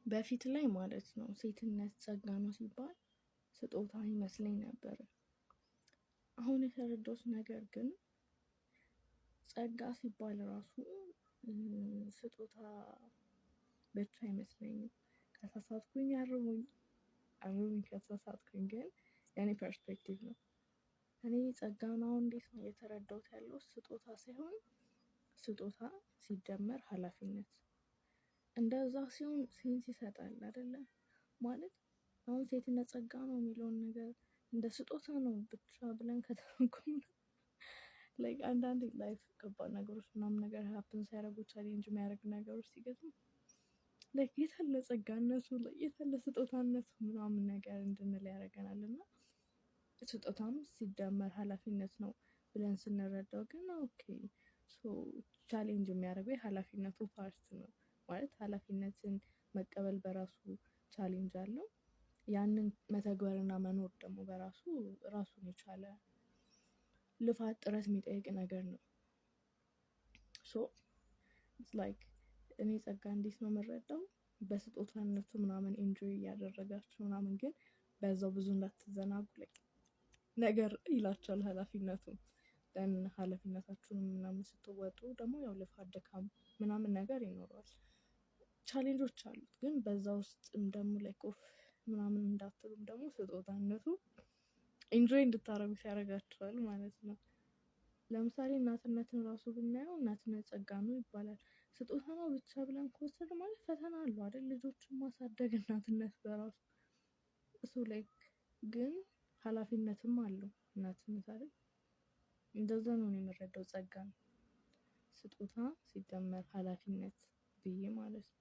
በፊት ላይ ማለት ነው ሴትነት ጸጋ ነው ሲባል ስጦታ ይመስለኝ ነበር። አሁን የተረዳሁት ነገር ግን ጸጋ ሲባል ራሱ ስጦታ ብቻ አይመስለኝም። ከተሳሳትኩኝ አርሙኝ ከተሳሳትኩኝ ግን የኔ ፐርስፔክቲቭ ነው። እኔ ጸጋን አሁን እንዴት ነው የተረዳሁት ያለው ስጦታ ሳይሆን ስጦታ ሲደመር ሀላፊነት እንደዛ ሲሆን ሴንስ ይሰጣል አይደለ? ማለት አሁን ሴትነት ጸጋ ነው የሚለውን ነገር እንደ ስጦታ ነው ብቻ ብለን ከተረጎምነው ላይክ አንዳንዴ ላይፍ ከባድ ነገሮች ምናምን ነገር ሀፕን ሲያደርጉ ቻሌንጅ የሚያደርግ ነገሮች ሲገጥሙ ላይክ የት አለ ጸጋነቱ የት አለ ስጦታነቱ ምናምን ነገር እንድንል ያደርገናል። እና ስጦታም ሲደመር ሀላፊነት ነው ብለን ስንረዳው ግን ኦኬ ሶ ቻሌንጅ የሚያደርገው የሀላፊነቱ ፓርት ነው ማለት ሀላፊነትን መቀበል በራሱ ቻሌንጅ አለው። ያንን መተግበርና መኖር ደግሞ በራሱ ራሱን የቻለ ልፋት ጥረት የሚጠይቅ ነገር ነው። ሶ ኢትስ ላይክ እኔ ጸጋ እንዴት ነው የምረዳው በስጦታነቱ ምናምን ኢንጆይ እያደረጋችሁ ምናምን ግን በዛው ብዙ እንዳትዘናጉ ነገር ይላችኋል ሀላፊነቱን ደን ሀላፊነታችሁን ምናምን ስትወጡ ደግሞ ያው ልፋት ድካም ምናምን ነገር ይኖረዋል። ቻሌንጆች አሉት ግን በዛ ውስጥም ደግሞ ላይክ ኦፍ ምናምን እንዳትሉም ደግሞ ስጦታነቱ ኢንጆይ እንድታደርጉት ያደርጋችኋል ማለት ነው። ለምሳሌ እናትነትን ራሱ ብናየው እናትነት ጸጋ ነው ይባላል። ስጦታ ነው ብቻ ብለን ከወሰድን ማለት ፈተና አለው አይደል? ልጆችን ማሳደግ እናትነት በራሱ እሱ ላይክ ግን ሀላፊነትም አለው እናትነት አይደል? እንደዛ ነው እኔ የምረዳው ጸጋን ስጦታ ሲደመር ሀላፊነት ብዬ ማለት ነው።